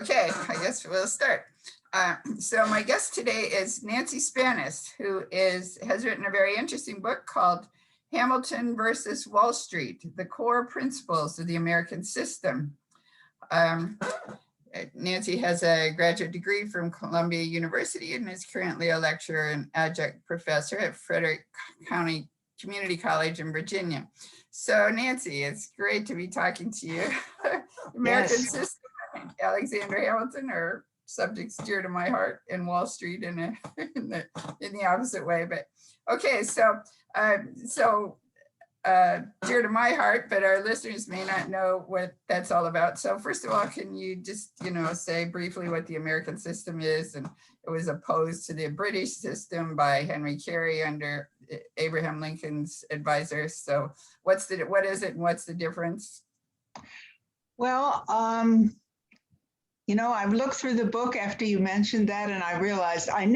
Okay, I guess we'll start. So my guest today is Nancy Spannaus, who has written a very interesting book called Hamilton versus Wall Street, The Core Principles of the American System. Nancy has a graduate degree from Columbia University and is currently a lecturer and adjunct professor at Frederick County Community College in Virginia. So Nancy, it's great to be talking to you. American System, Alexander Hamilton are subjects dear to my heart, and Wall Street in the opposite way. But okay, so dear to my heart, but our listeners may not know what that's all about. So first of all, can you just, say briefly what the American system is? And it was opposed to the British system by Henry Carey under Abraham Lincoln's advisor. So what is it and what's the difference? Well, I've looked through the book after you mentioned that, and I realized I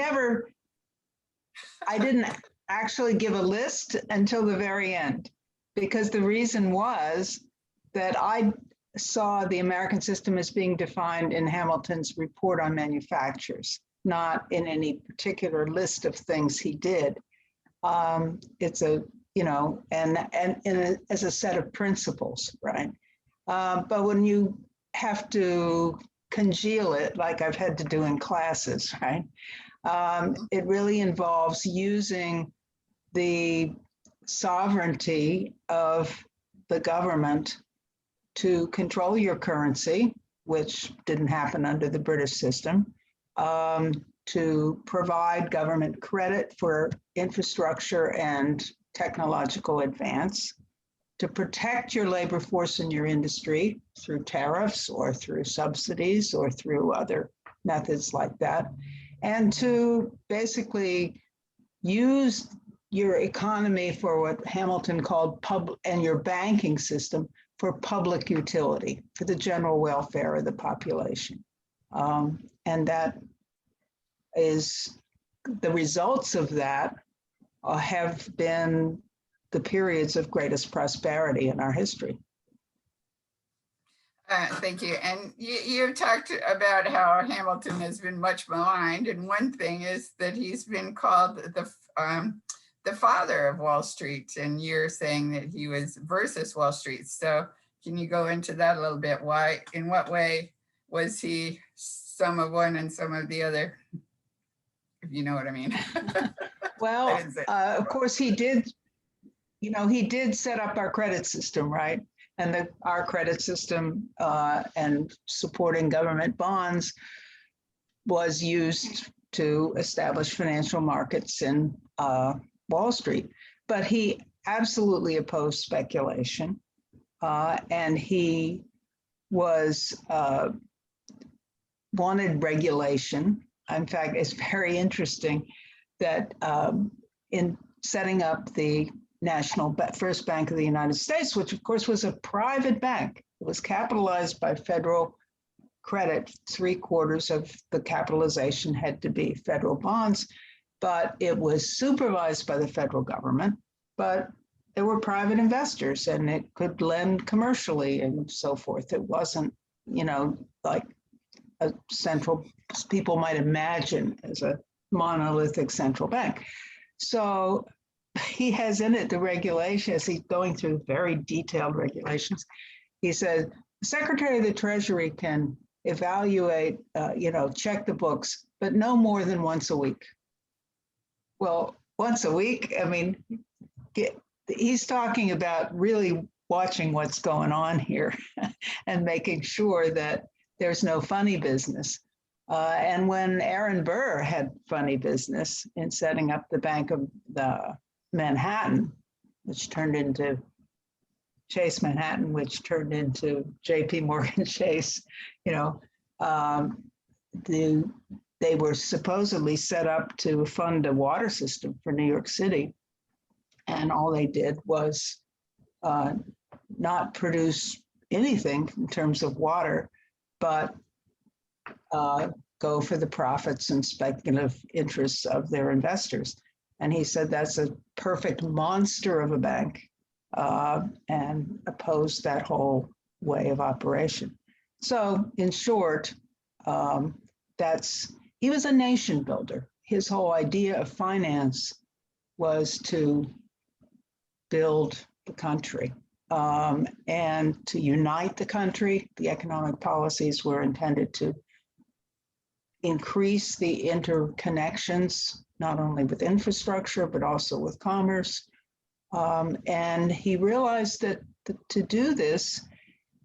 didn't actually give a list until the very end, because the reason was that I saw the American system as being defined in Hamilton's report on manufactures, not in any particular list of things he did. It's as a set of principles, right? But when you have to congeal it, like I've had to do in classes, right? It really involves using the sovereignty of the government to control your currency, which didn't happen under the British system, to provide government credit for infrastructure and technological advance, to protect your labor force in your industry through tariffs or through subsidies or through other methods like that, and to basically use your economy for what Hamilton called and your banking system for public utility, for the general welfare of the population. And that is, the results of that have been the periods of greatest prosperity in our history. Thank you. And you talked about how Hamilton has been much maligned, and one thing is that he's been called the father of Wall Street, and you're saying that he was versus Wall Street. So can you go into that a little bit? Why, in what way was he some of one and some of the other? If you know what I mean. Well, of course he did. He did set up our credit system, right? And our credit system and supporting government bonds was used to establish financial markets in Wall Street. But he absolutely opposed speculation. And he wanted regulation. In fact, it's very interesting that in setting up the First Bank of the United States, which of course was a private bank. It was capitalized by federal credit. 3/4 of the capitalization had to be federal bonds, but it was supervised by the federal government, but there were private investors and it could lend commercially and so forth. It wasn't, like a central, people might imagine as a monolithic central bank. So he has in it the regulation, as he's going through very detailed regulations. He said, the Secretary of the Treasury can evaluate, check the books, but no more than once a week. Well, once a week, I mean, he's talking about really watching what's going on here and making sure that there's no funny business. And when Aaron Burr had funny business in setting up the Bank of the Manhattan, which turned into Chase Manhattan, which turned into JP Morgan Chase, they were supposedly set up to fund a water system for New York City. And all they did was not produce anything in terms of water, but go for the profits and speculative interests of their investors. And he said that's a perfect monster of a bank and opposed that whole way of operation. So in short, He was a nation builder. His whole idea of finance was to build the country and to unite the country. The economic policies were intended to increase the interconnections, not only with infrastructure, but also with commerce. And he realized that to do this,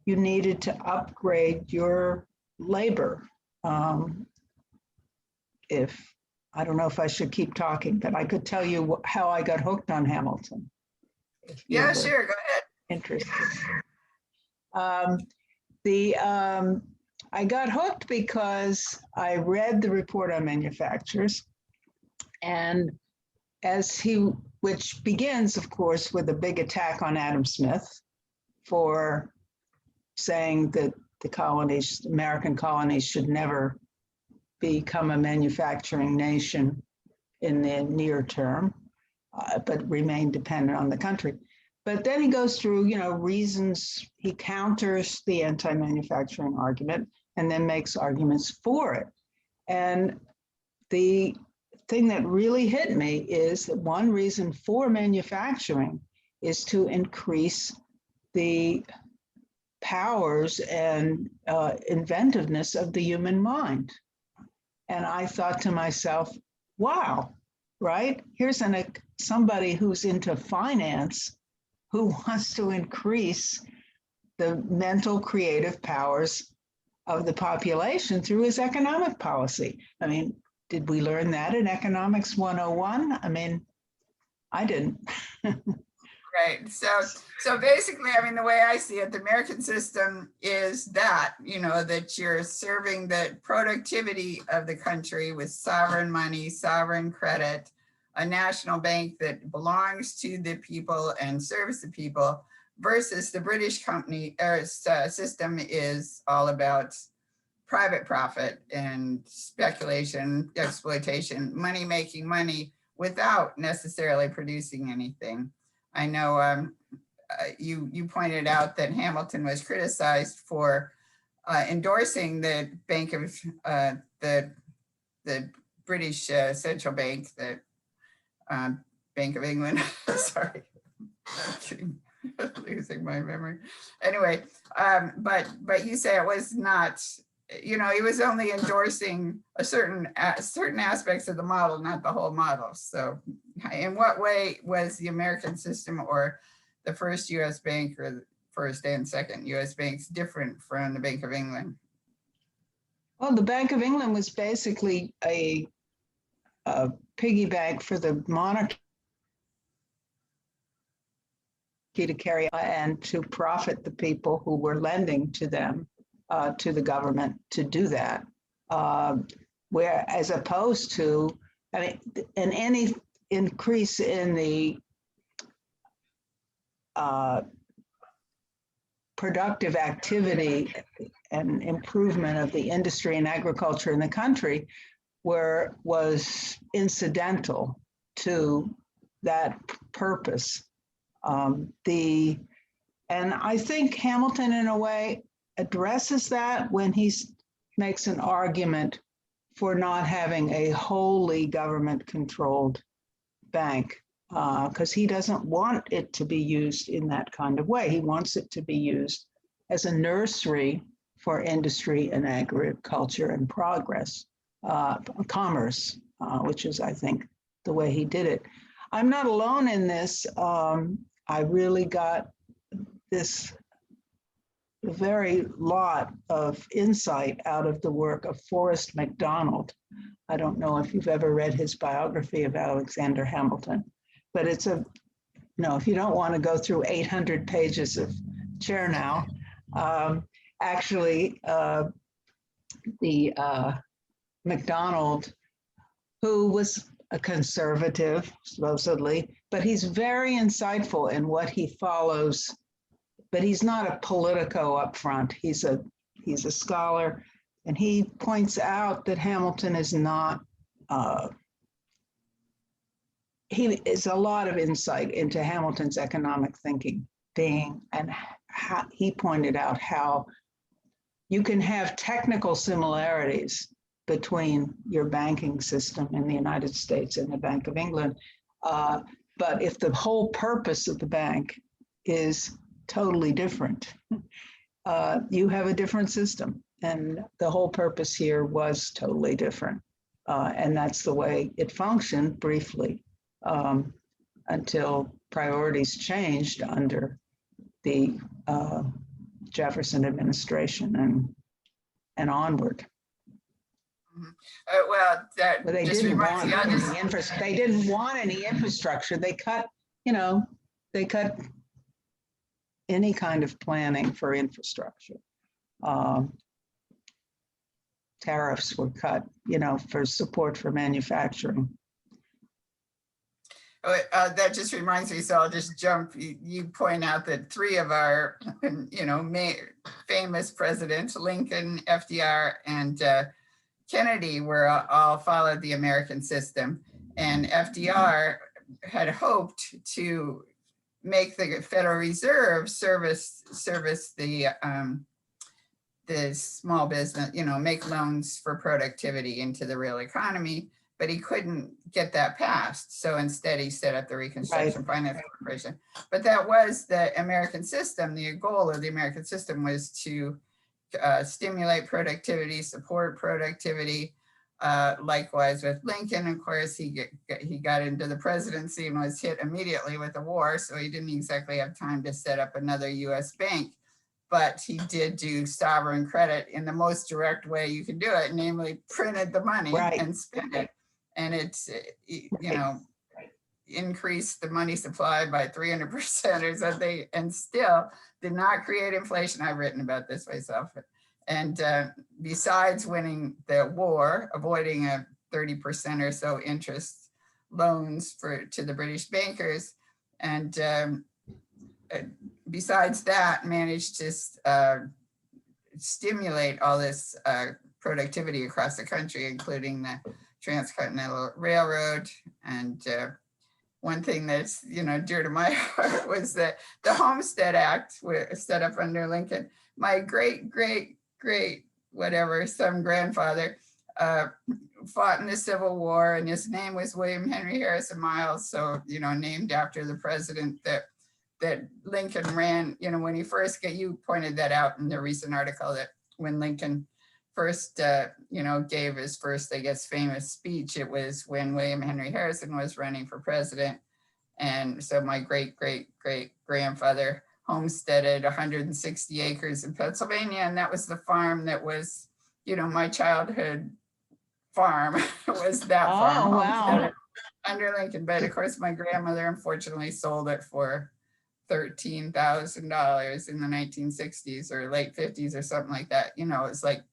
you needed to upgrade your labor. I don't know if I should keep talking, but I could tell you how I got hooked on Hamilton. Yeah, sure, go ahead. Interested. I got hooked because I read the report on manufacturers, and which begins, of course, with a big attack on Adam Smith for saying that the American colonies should never become a manufacturing nation in the near term, but remain dependent on the country. But then he goes through, reasons. He counters the anti-manufacturing argument and then makes arguments for it. And the thing that really hit me is that one reason for manufacturing is to increase the powers and inventiveness of the human mind. And I thought to myself, wow, right? Here's somebody who's into finance who wants to increase the mental creative powers of the population through his economic policy. I mean, did we learn that in Economics 101? I mean, I didn't. Right. So basically, I mean, the way I see it, the American system is that, that you're serving the productivity of the country with sovereign money, sovereign credit, a national bank that belongs to the people and serves the people, versus the British system is all about private profit and speculation, exploitation, making money without necessarily producing anything. I know you pointed out that Hamilton was criticized for endorsing the Bank of the British Central Bank, the Bank of England. Sorry, losing my memory. Anyway, but you say it was not. He was only endorsing certain aspects of the model, not the whole model. So in what way was the American system or the first US bank or the first and second US banks different from the Bank of England? Well, the Bank of England was basically a piggy bank for the monarchy to carry and to profit the people who were lending to them, to the government to do that. Where as opposed to, in any increase in the productive activity and improvement of the industry and agriculture in the country was incidental to that purpose. And I think Hamilton, in a way, addresses that when he makes an argument for not having a wholly government-controlled bank, because he doesn't want it to be used in that kind of way. He wants it to be used as a nursery for industry and agriculture and progress, commerce, which is, I think, the way he did it. I'm not alone in this. I really got this very lot of insight out of the work of Forrest MacDonald. I don't know if you've ever read his biography of Alexander Hamilton, but it's if you don't want to go through 800 pages of Chernow, actually, the MacDonald, who was a conservative, supposedly, but he's very insightful in what he follows. But he's not a politico up front. He's a scholar, and he points out that Hamilton is not. He is a lot of insight into Hamilton's economic thinking, and he pointed out how you can have technical similarities between your banking system in the United States and the Bank of England. But if the whole purpose of the bank is totally different, you have a different system. And the whole purpose here was totally different. And that's the way it functioned briefly until priorities changed under the Jefferson administration and onward. Well, that But they just didn't reminds want me, they didn't want any infrastructure. They cut, they cut any kind of planning for infrastructure. Tariffs were cut, for support for manufacturing. that just reminds me, so I'll just jump. You point out that three of our, famous presidents, Lincoln, FDR, and Kennedy, were all followed the American system. And FDR had hoped to make the Federal Reserve service the small business, make loans for productivity into the real economy, but he couldn't get that passed. So instead he set up the Reconstruction Finance Corporation. But that was the American system. The goal of the American system was to stimulate productivity, support productivity. Likewise with Lincoln, of course, he got into the presidency and was hit immediately with the war. So he didn't exactly have time to set up another US bank. But he did do sovereign credit in the most direct way you can do it, namely printed the money and spent it. And it's, increased the money supply by 300% or something, and still did not create inflation. I've written about this myself. And besides winning the war, avoiding a 30% or so interest loans to the British bankers, and besides that, managed to stimulate all this productivity across the country, including the Transcontinental Railroad. And one thing that's dear to my heart was that the Homestead Act was set up under Lincoln. My great whatever, some grandfather fought in the Civil War, and his name was William Henry Harrison Miles. So named after the president that Lincoln ran. When he first you pointed that out in the recent article, that when Lincoln first gave his first, I guess, famous speech, it was when William Henry Harrison was running for president. And so my great grandfather homesteaded 160 acres in Pennsylvania, and that was the farm that was my childhood farm. Was that farm. Wow. Under Lincoln. But of course my grandmother unfortunately sold it for $13,000 in the 1960s or late 50s or something like that. It's like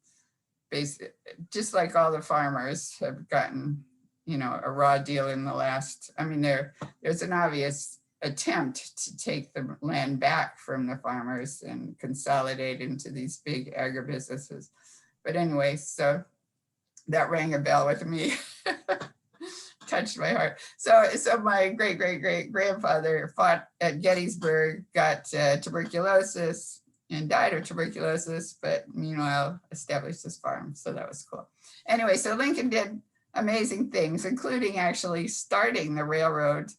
just like all the farmers have gotten a raw deal in the last. There's an obvious attempt to take the land back from the farmers and consolidate into these big agribusinesses. But anyway, so that rang a bell with me. Touched my heart. So my great grandfather fought at Gettysburg, got tuberculosis and died of tuberculosis, but meanwhile established his farm. So that was cool. Anyway, so Lincoln did amazing things, including actually starting the railroad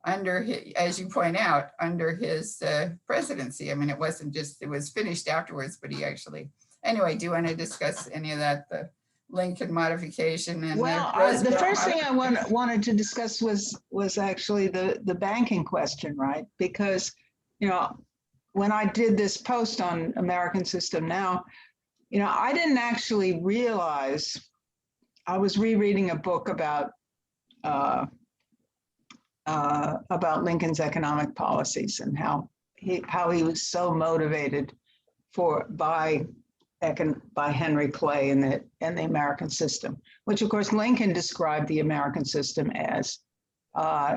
under his, as you point out, under his presidency. It wasn't just, it was finished afterwards, but he actually, anyway, do you want to discuss any of that? The Lincoln modification and the first thing I wanted to discuss was actually the banking question, right? Because when I did this post on American System Now, I didn't actually realize. I was rereading a book about Lincoln's economic policies and how he was so motivated by Henry Clay and the American system, which of course Lincoln described the American system as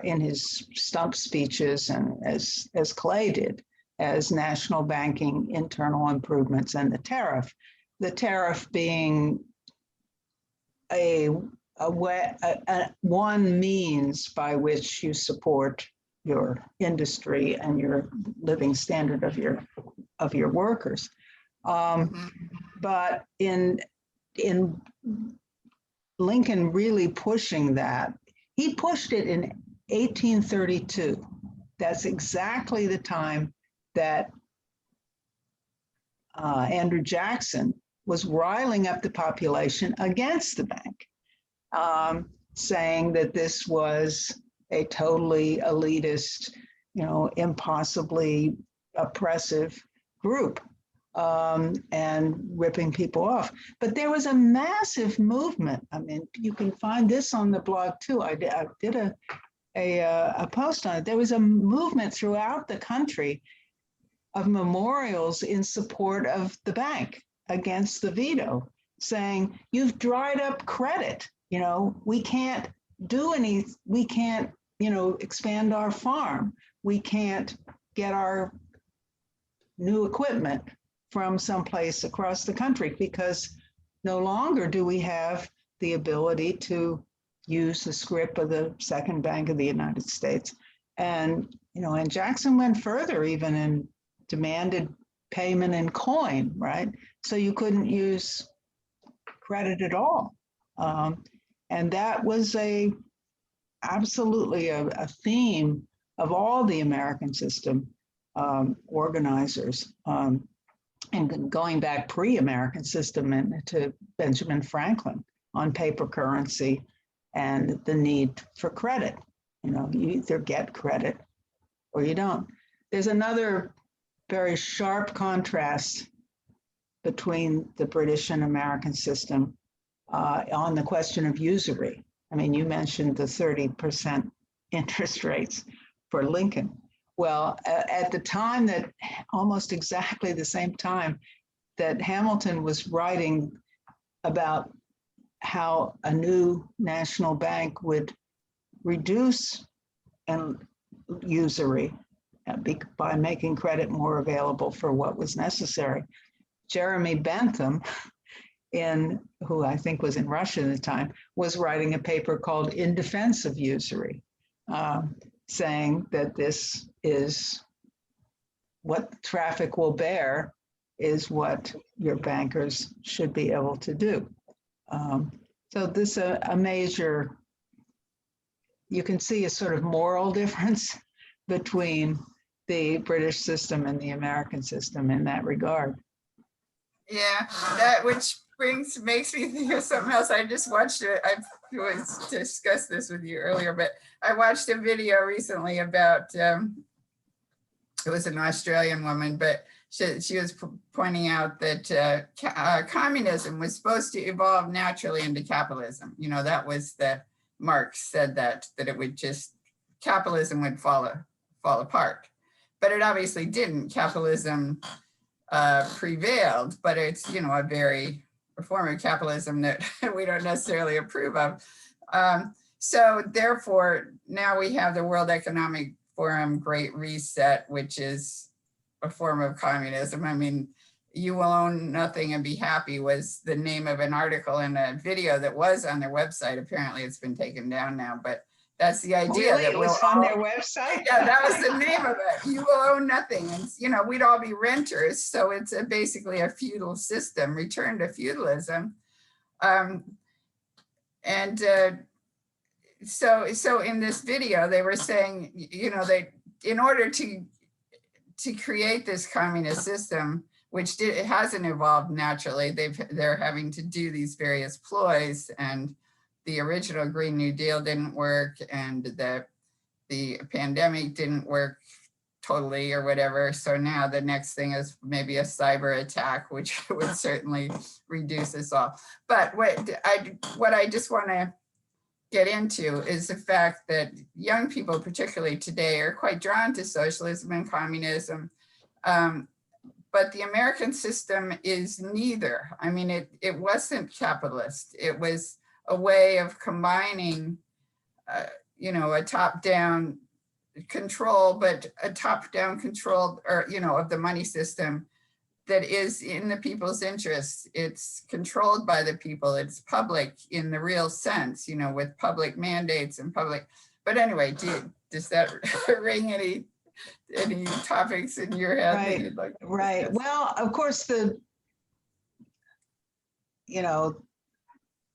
in his stump speeches, and as Clay did, as national banking, internal improvements, and the tariff being one means by which you support your industry and your living standard of your workers. Mhm. But in Lincoln really pushing that, he pushed it in 1832. That's exactly the time that Andrew Jackson was riling up the population against the bank, saying that this was a totally elitist, impossibly oppressive group, and ripping people off. But there was a massive movement. I mean, you can find this on the blog too. I did a post on it. There was a movement throughout the country of memorials in support of the bank against the veto, saying, you've dried up credit. We can't do any, we can't, expand our farm. We can't get our new equipment from someplace across the country because no longer do we have the ability to use the scrip of the Second Bank of the United States. And, and Jackson went further even and demanded payment in coin, right? So you couldn't use credit at all. And that was absolutely a theme of all the American system organizers. And going back pre-American system and to Benjamin Franklin on paper currency and the need for credit. You either get credit or you don't. There's another very sharp contrast between the British and American system on the question of usury. I mean, you mentioned the 30% interest rates for Lincoln. Well, at the time that, almost exactly the same time that Hamilton was writing about how a new national bank would reduce usury by making credit more available for what was necessary, Jeremy Bentham, who I think was in Russia at the time, was writing a paper called In Defense of Usury, saying that this is what traffic will bear is what your bankers should be able to do. So this a major, you can see a sort of moral difference between the British system and the American system in that regard. Yeah, that which makes me think of something else. I just watched it. I was discussed this with you earlier, but I watched a video recently about it was an Australian woman, but she was pointing out that communism was supposed to evolve naturally into capitalism. That was Marx said that it would just, capitalism would fall apart, but it obviously didn't. Capitalism prevailed, but it's, a form of capitalism that we don't necessarily approve of. So therefore, now we have the World Economic Forum Great Reset, which is a form of communism. I mean, you will own nothing and be happy was the name of an article in a video that was on their website. Apparently it's been taken down now, but that's the idea. Really? It was on their website? Yeah, that was the name of it. You will own nothing. And, we'd all be renters. So it's basically a feudal system, return to feudalism. So in this video, they were saying, in order to create this communist system, which it hasn't evolved naturally, they're having to do these various ploys, and the original Green New Deal didn't work, and the pandemic didn't work totally or whatever. So now the next thing is maybe a cyber attack, which would certainly reduce us all. But what I just want to get into is the fact that young people, particularly today, are quite drawn to socialism and communism. But the American system is neither. I mean, it wasn't capitalist. It was a way of combining, a top-down control, but a top-down control, or, of the money system that is in the people's interests. It's controlled by the people. It's public in the real sense, with public mandates and public. But anyway, does that ring any topics in your head? Right. Right. Well, of course, the you know,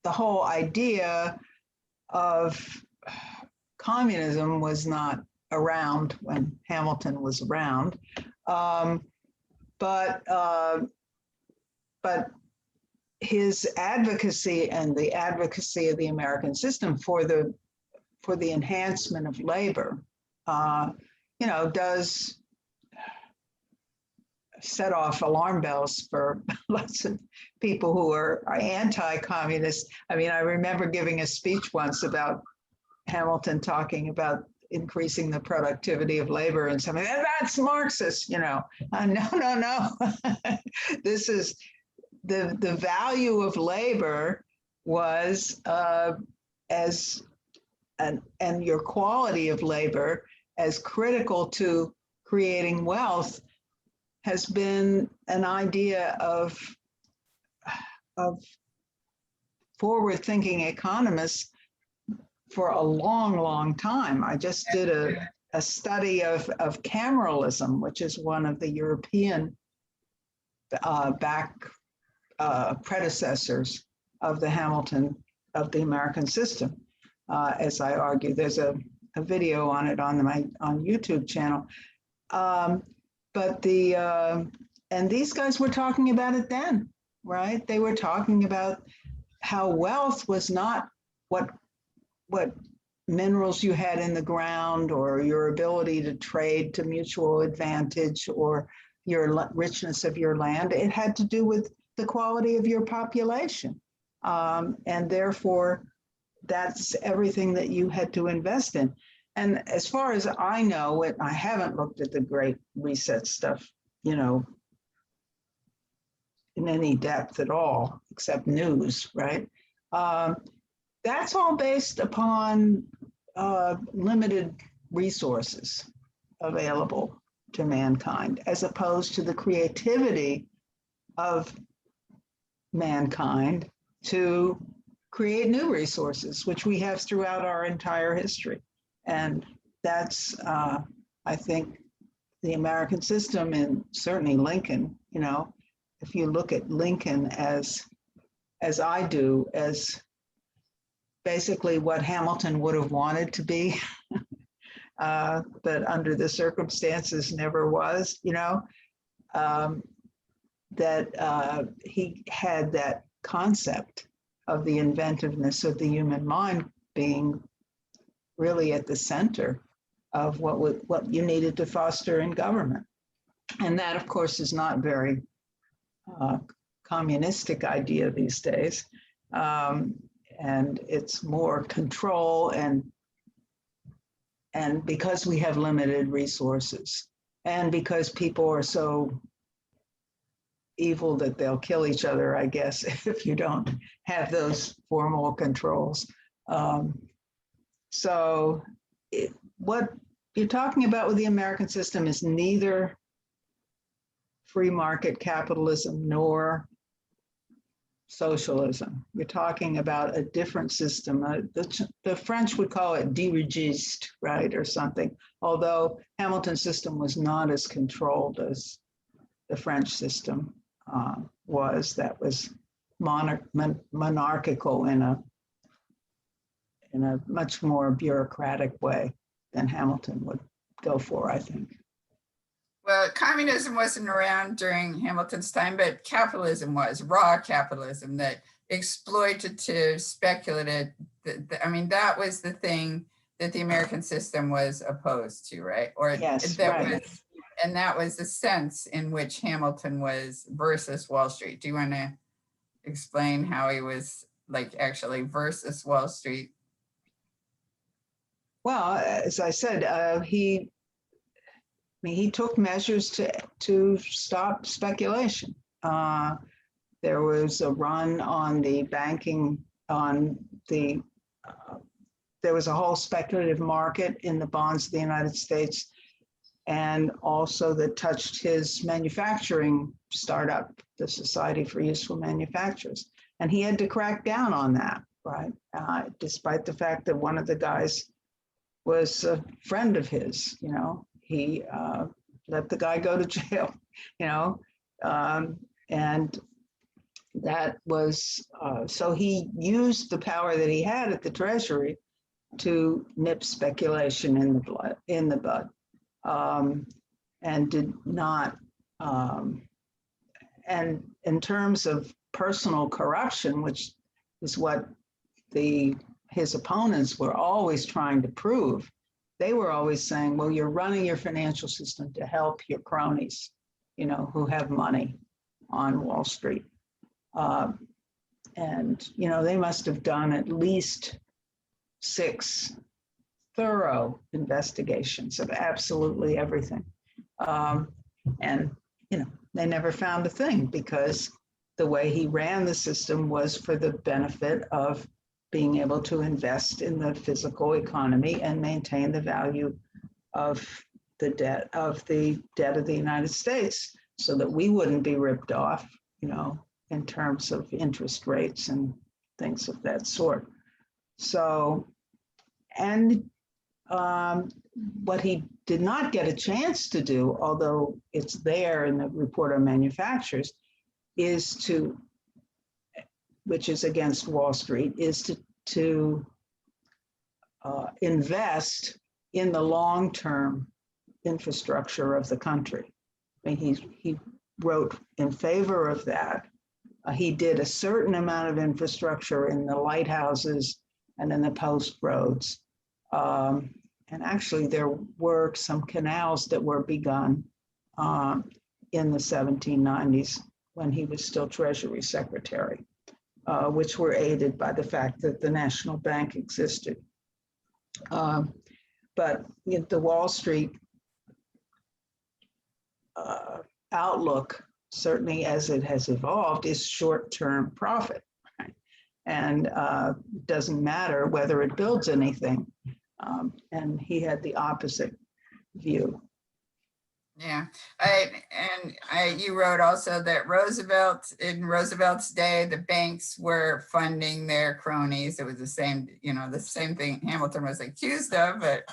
the whole idea of communism was not around when Hamilton was around. But his advocacy and the advocacy of the American system for the enhancement of labor, you know, does set off alarm bells for lots of people who are anti-communist. I mean, I remember giving a speech once about Hamilton talking about increasing the productivity of labor and something that's Marxist, you know. No. This is the value of labor was and your quality of labor as critical to creating wealth has been an idea of forward-thinking economists for a long time. I just did a study of cameralism, which is one of the European predecessors of the American system. As I argue, there's a video on it on YouTube channel. And these guys were talking about it then, right? They were talking about how wealth was not what minerals you had in the ground or your ability to trade to mutual advantage or your richness of your land. It had to do with the quality of your population. And therefore, that's everything that you had to invest in. And as far as I know, I haven't looked at the Great Reset stuff, you know, in any depth at all, except news, right? That's all based upon limited resources available to mankind, as opposed to the creativity of mankind to create new resources, which we have throughout our entire history. And that's, I think, the American system, and certainly Lincoln, you know, if you look at Lincoln as I do, as basically what Hamilton would have wanted to be, but under the circumstances never was, you know, that he had that concept of the inventiveness of the human mind being really at the center of what you needed to foster in government. And that, of course, is not very communistic idea these days. And it's more control and because we have limited resources and because people are so evil that they'll kill each other, I guess, if you don't have those formal controls. So what you're talking about with the American system is neither free market capitalism nor socialism. You're talking about a different system. The French would call it dirigiste, right, or something, although Hamilton's system was not as controlled as the French system was. That was monarchical in a much more bureaucratic way than Hamilton would go for, I think. Well, communism wasn't around during Hamilton's time, but capitalism was, raw capitalism that exploitative, speculative. I mean, that was the thing that the American system was opposed to, right? Or yes, that right. And that was the sense in which Hamilton was versus Wall Street. Do you want to explain how he was like actually versus Wall Street? Well, as I said, he took measures to stop speculation. There was a run on the banking, there was a whole speculative market in the bonds of the United States, and also that touched his manufacturing startup, the Society for Useful Manufacturers. And he had to crack down on that, right? Despite the fact that one of the guys was a friend of his, you know, he let the guy go to jail, you know, and that was, so he used the power that he had at the Treasury to nip speculation in the bud, and did not, and in terms of personal corruption, which is what his opponents were always trying to prove, they were always saying, well, you're running your financial system to help your cronies, who have money on Wall Street. And, they must have done at least 6 thorough investigations of absolutely everything. And, they never found a thing, because the way he ran the system was for the benefit of being able to invest in the physical economy and maintain the value of the debt of the United States, so that we wouldn't be ripped off, in terms of interest rates and things of that sort. So, and what he did not get a chance to do, although it's there in the Report on Manufacturers, is to, which is against Wall Street, is to invest in the long-term infrastructure of the country. I mean, he wrote in favor of that. He did a certain amount of infrastructure in the lighthouses and in the post roads. And actually, there were some canals that were begun in the 1790s when he was still Treasury Secretary, which were aided by the fact that the National Bank existed. But the Wall Street outlook, certainly as it has evolved, is short-term profit, right? And doesn't matter whether it builds anything. And he had the opposite view. Yeah, you wrote also that in Roosevelt's day, the banks were funding their cronies. It was the same thing Hamilton was accused of, but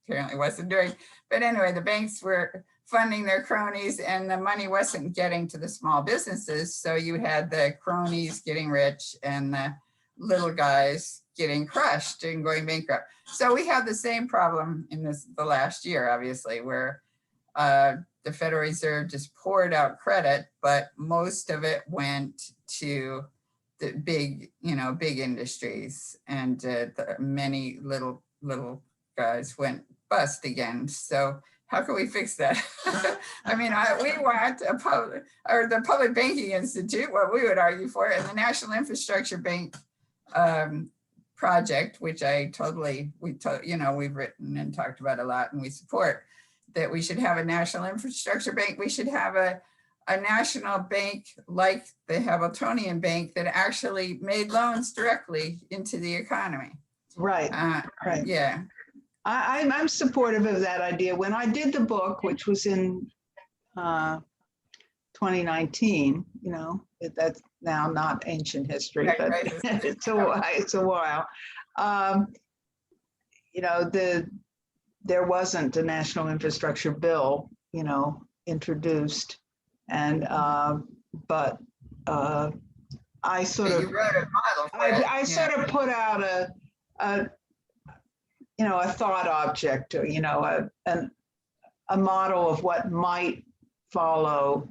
apparently wasn't doing. But anyway, the banks were funding their cronies, and the money wasn't getting to the small businesses. So you had the cronies getting rich and the little guys getting crushed and going bankrupt. So we have the same problem in the last year, obviously, where the Federal Reserve just poured out credit, but most of it went to the big industries, and the many little guys went bust again. So how can we fix that? I mean, we want the Public Banking Institute, what we would argue for, and the National Infrastructure Bank project, which we've written and talked about a lot, and we support that we should have a national infrastructure bank. We should have a national bank like the Hamiltonian Bank that actually made loans directly into the economy. Right. Right. Yeah. I'm supportive of that idea. When I did the book, which was in 2019, that's now not ancient history, but right. it's a while. There wasn't a national infrastructure bill, introduced, and but I sort of, you wrote a model for it. I sort of put out a thought object, or a model of what might follow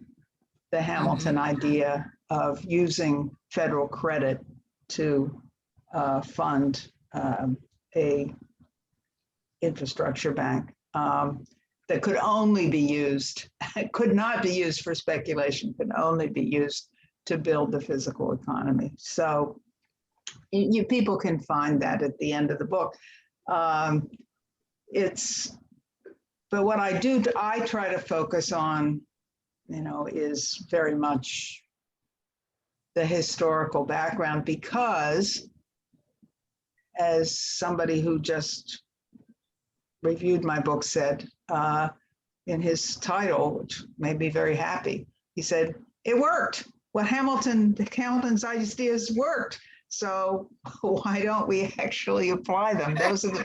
the Hamilton idea of using federal credit to fund a infrastructure bank that could only be used, could not be used for speculation, could only be used to build the physical economy. So people can find that at the end of the book. But what I try to focus on, is very much the historical background, because as somebody who just reviewed my book said in his title, which made me very happy, he said, it worked. What Hamilton's ideas worked. So why don't we actually apply them? Those are the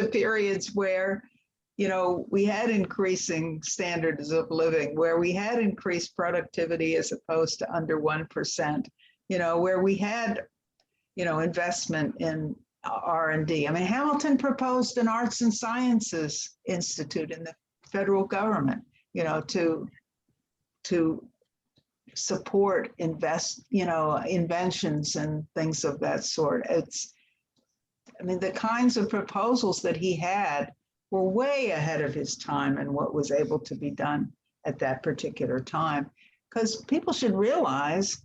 periods where we had increasing standards of living, where we had increased productivity as opposed to under 1%, where we had, investment in R&D. I mean, Hamilton proposed an Arts and Sciences Institute in the federal government, to support inventions and things of that sort. The kinds of proposals that he had were way ahead of his time and what was able to be done at that particular time. Because people should realize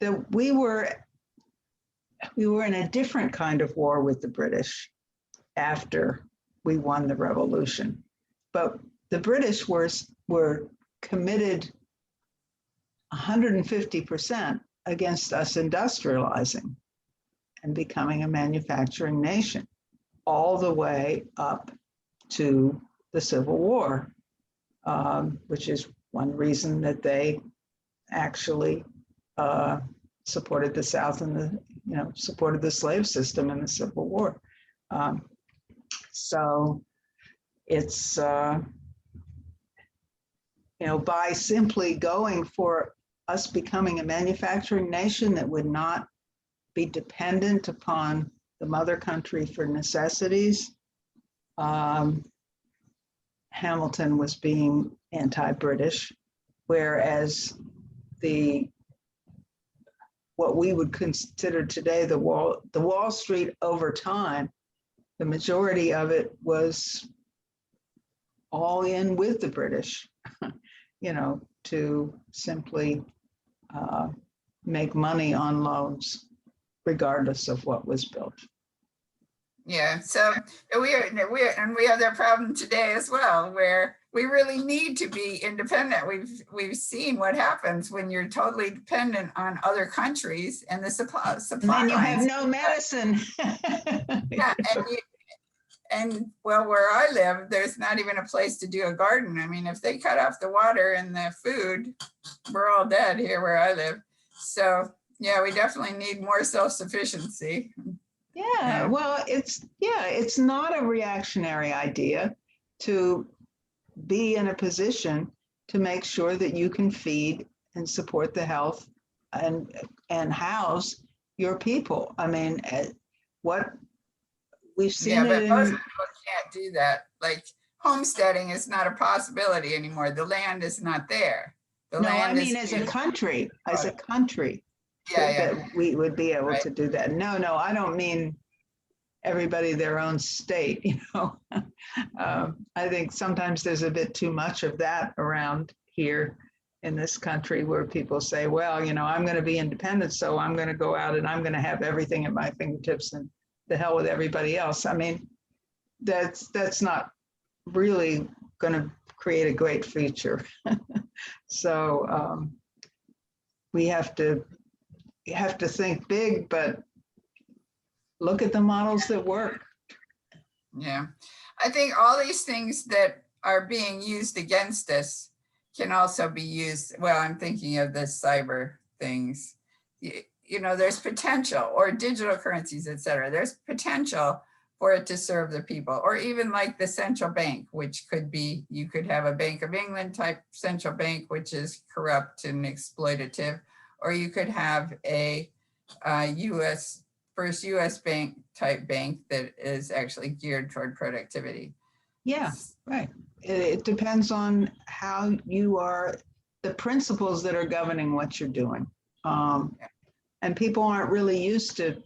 that we were in a different kind of war with the British after we won the revolution. But the British were committed 150% against us industrializing and becoming a manufacturing nation, all the way up to the Civil War, which is one reason that they actually supported the South and supported the slave system in the Civil War. So it's, by simply going for us becoming a manufacturing nation that would not be dependent upon the mother country for necessities, Hamilton was being anti-British, whereas what we would consider today the Wall Street over time, the majority of it was all in with the British, to simply make money on loans, regardless of what was built. Yeah, so we have that problem today as well, where we really need to be independent. We've seen what happens when you're totally dependent on other countries and the supply And then you have lines. no medicine. Yeah, and well, where I live, there's not even a place to do a garden. I mean, if they cut off the water and the food, we're all dead here where I live. So yeah, we definitely need more self-sufficiency. Yeah, well, it's not a reactionary idea to be in a position to make sure that you can feed and support the health and house your people. I mean, what we've seen. Yeah, but most people can't do that. Like homesteading is not a possibility anymore. The land is not there. As a country, that we would be able to do that. No, I don't mean everybody their own state, I think sometimes there's a bit too much of that around here in this country, where people say, well, I'm going to be independent, so I'm going to go out and I'm going to have everything at my fingertips and the hell with everybody else. I mean, that's not really going to create a great future. So we have to think big, but look at the models that work. Yeah, I think all these things that are being used against us can also be used. Well, I'm thinking of the cyber things. There's potential, or digital currencies, et cetera. There's potential for it to serve the people, or even like the central bank, which could be, you could have a Bank of England type central bank, which is corrupt and exploitative, or you could have a first US bank type bank that is actually geared toward productivity. Yeah, right. It depends on how you are, the principles that are governing what you're doing. And people aren't really used to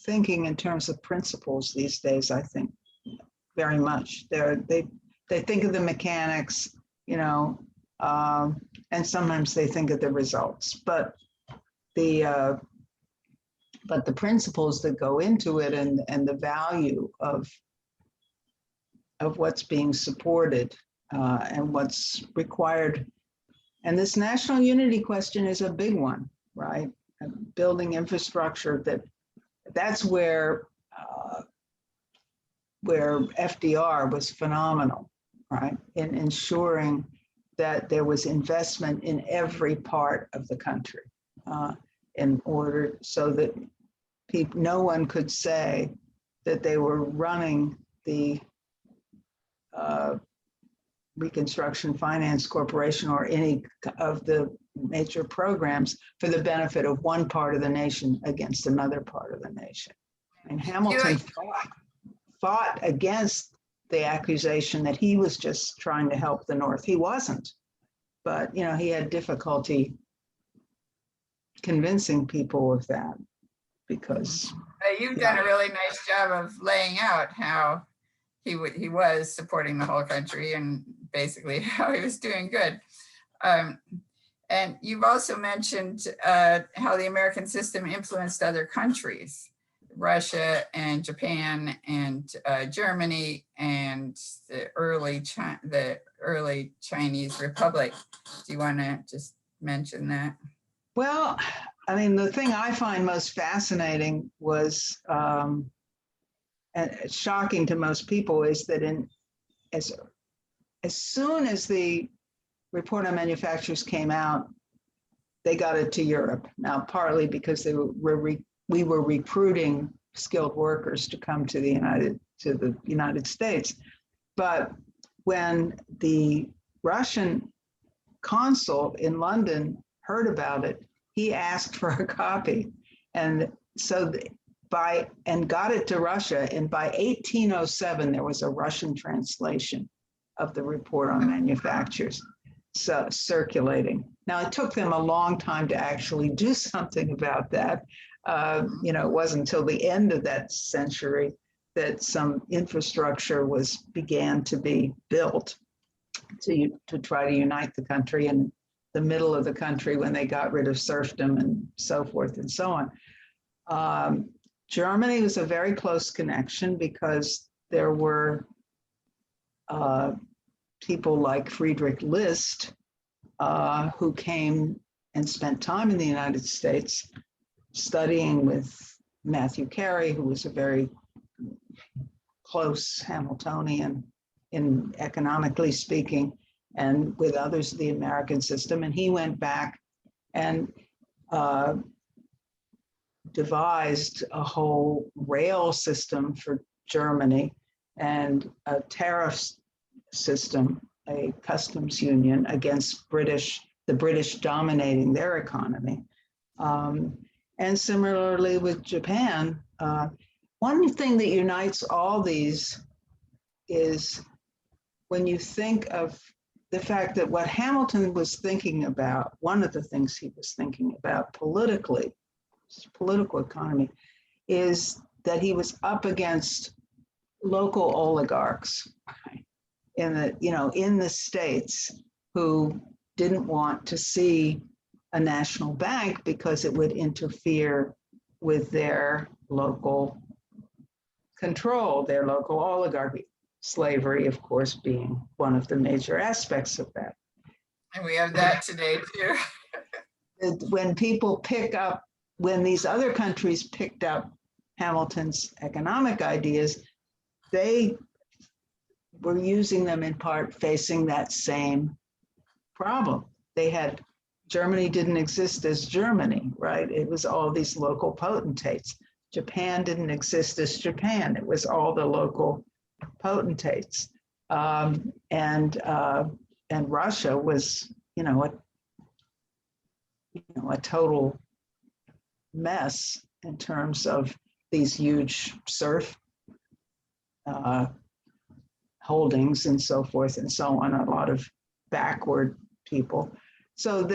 thinking in terms of principles these days, I think, very much. They think of the mechanics, and sometimes they think of the results, but the principles that go into it and the value of what's being supported and what's required. And this national unity question is a big one, right? Building infrastructure, that's where FDR was phenomenal, right? In ensuring that there was investment in every part of the country in order so that no one could say that they were running the Reconstruction Finance Corporation or any of the major programs for the benefit of one part of the nation against another part of the nation. And Hamilton fought against the accusation that he was just trying to help the North. He wasn't, but he had difficulty convincing people of that because you've done a really nice job of laying out how he was supporting the whole country and basically how he was doing good. And you've also mentioned how the American system influenced other countries, Russia and Japan and Germany and the early Chinese Republic. Do you want to just mention that? Well, I mean, the thing I find most fascinating was, and shocking to most people, is that as soon as the report on manufacturers came out, they got it to Europe. Now, partly because we were recruiting skilled workers to come to the United States, but when the Russian consul in London heard about it, he asked for a copy, and so got it to Russia. And by 1807, there was a Russian translation of the report on manufacturers circulating. Now, it took them a long time to actually do something about that. It wasn't until the end of that century that some infrastructure began to be built to try to unite the country in the middle of the country when they got rid of serfdom and so forth and so on. Germany was a very close connection because there were people like Friedrich List who came and spent time in the United States studying with Matthew Carey, who was a very close Hamiltonian in economically speaking, and with others of the American system. And he went back and devised a whole rail system for Germany and a tariff system, a customs union against the British dominating their economy. And similarly with Japan, one thing that unites all these is when you think of the fact that what Hamilton was thinking about, one of the things he was thinking about politically, political economy, is that he was up against local oligarchs in the states who didn't want to see a national bank because it would interfere with their local control, their local oligarchy. Slavery, of course, being one of the major aspects of that. And we have that today too. When these other countries picked up Hamilton's economic ideas, they were using them in part facing that same problem. Germany didn't exist as Germany, right? It was all these local potentates. Japan didn't exist as Japan. It was all the local potentates. And Russia was, a total mess in terms of these huge serf holdings and so forth and so on, a lot of backward people. So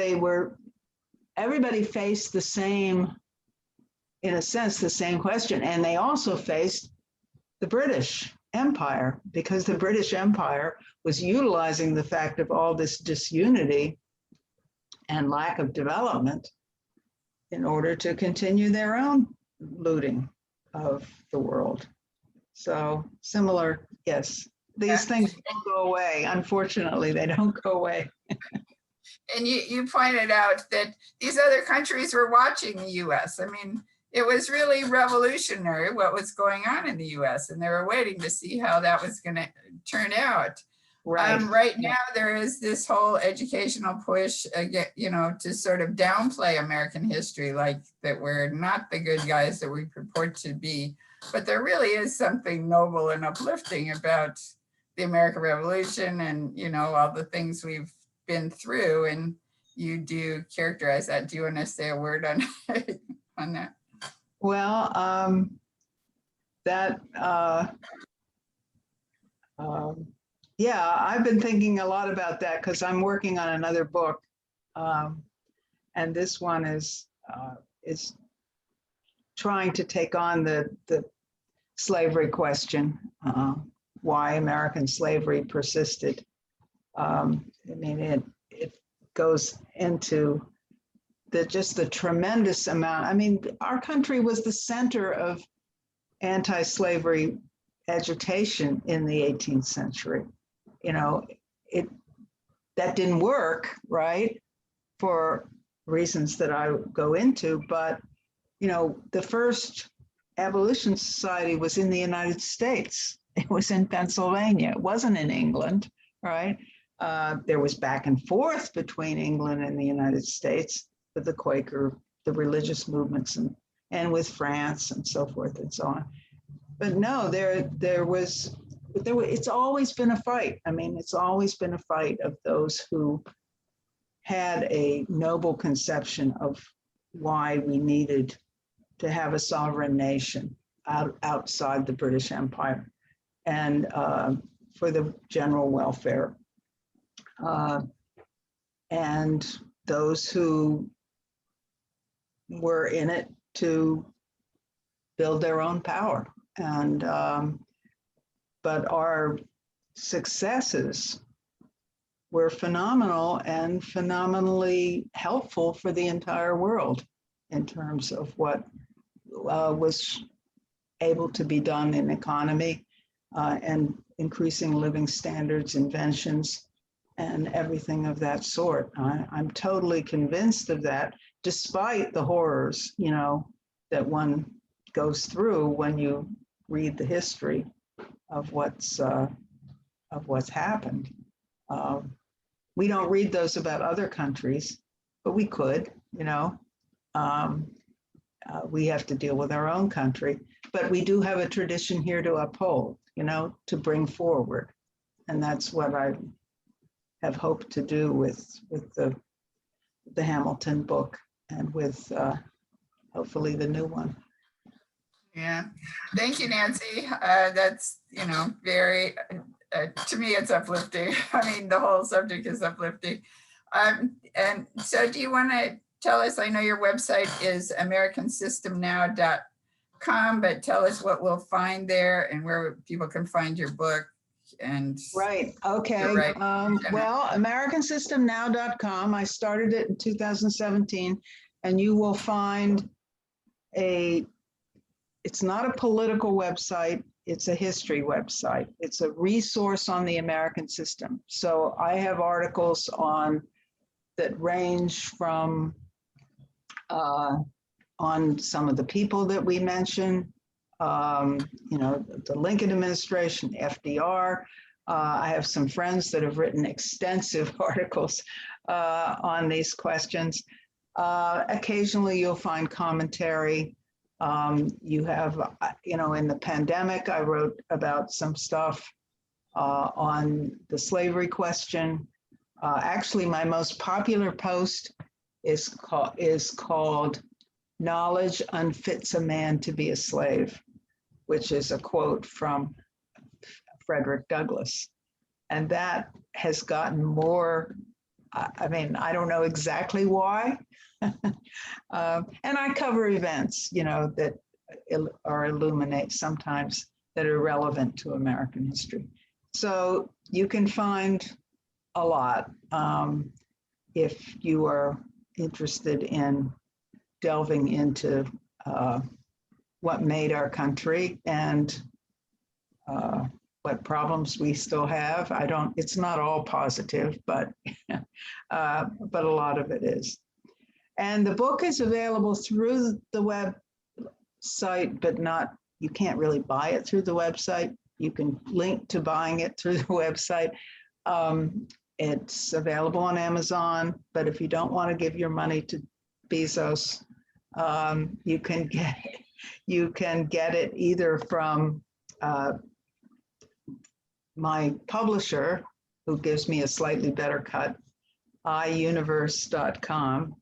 everybody faced the same, in a sense, the same question. And they also faced the British Empire, because the British Empire was utilizing the fact of all this disunity and lack of development in order to continue their own looting of the world. So similar, yes. These things don't go away. Unfortunately, they don't go away. And you pointed out that these other countries were watching the US. I mean, it was really revolutionary what was going on in the US, and they were waiting to see how that was going to turn out. Right. Right now, there is this whole educational push, to sort of downplay American history, like that we're not the good guys that we purport to be. But there really is something noble and uplifting about the American Revolution and, you know, all the things we've been through, and you do characterize that. Do you want to say a word on on that? Well, that yeah, I've been thinking a lot about that because I'm working on another book, and this one is trying to take on the slavery question, why American slavery persisted. I mean, it goes into just the tremendous amount. I mean, our country was the center of anti-slavery agitation in the 18th century. You know, that didn't work, right, for reasons that I go into, but, you know, the first abolition society was in the United States. It was in Pennsylvania. It wasn't in England, right? There was back and forth between England and the United States with the Quaker, the religious movements, and with France and so forth and so on. But no, it's always been a fight. I mean, it's always been a fight of those who had a noble conception of why we needed to have a sovereign nation outside the British Empire, and for the general welfare. And those who were in it to build their own power. And but our successes were phenomenal and phenomenally helpful for the entire world in terms of what was able to be done in economy and increasing living standards, inventions, and everything of that sort. I'm totally convinced of that, despite the horrors, you know, that one goes through when you read the history of what's happened. We don't read those about other countries, but we could, you know. We have to deal with our own country, but we do have a tradition here to uphold, you know, to bring forward. And that's what I have hoped to do with the Hamilton book and with hopefully the new one. Yeah, thank you, Nancy. That's, you know, very, to me, it's uplifting. I mean, the whole subject is uplifting. And so do you want to tell us, I know your website is americansystemnow.com, but tell us what we'll find there and where people can find your book. And right, okay. Right. Well, americansystemnow.com, I started it in 2017, and you will find it's not a political website, it's a history website. It's a resource on the American system. So I have articles on that range from on some of the people that we mentioned, you know, the Lincoln administration, FDR. I have some friends that have written extensive articles on these questions. Occasionally you'll find commentary. You have, you know, in the pandemic, I wrote about some stuff on the slavery question. Actually, my most popular post is called "Knowledge Unfits a Man to be a Slave," which is a quote from Frederick Douglass. And that has gotten more, I mean, I don't know exactly why. And I cover events, you know, that are illuminate sometimes that are relevant to American history. So you can find a lot if you are interested in delving into what made our country and what problems we still have. It's not all positive, but a lot of it is. And the book is available through the website, but you can't really buy it through the website. You can link to buying it through the website. It's available on Amazon, but if you don't want to give your money to Bezos, you can get it either from my publisher, who gives me a slightly better cut, iuniverse.com,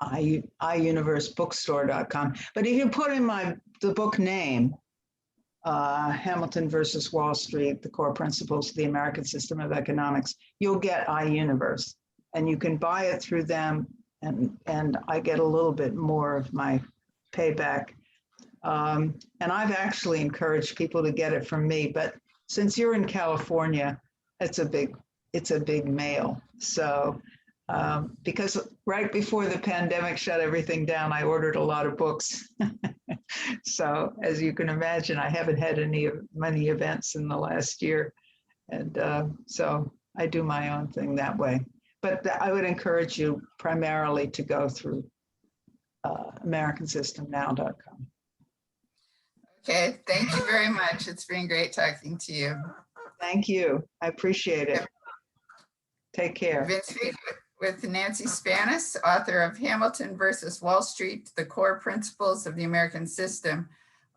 iuniversebookstore.com. But if you put in the book name, Hamilton versus Wall Street, the core principles of the American system of economics, you'll get iUniverse, and you can buy it through them, and I get a little bit more of my payback. And I've actually encouraged people to get it from me, but since you're in California, it's a big mail. So because right before the pandemic shut everything down, I ordered a lot of books. So as you can imagine, I haven't had many events in the last year. And so I do my own thing that way. But I would encourage you primarily to go through AmericanSystemNow.com. Okay, thank you very much. It's been great talking to you. Thank you. I appreciate it. Take care. I've been speaking with Nancy Spannaus, author of Hamilton versus Wall Street, The Core Principles of the American System.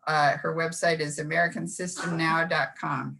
Her website is AmericanSystemNow.com.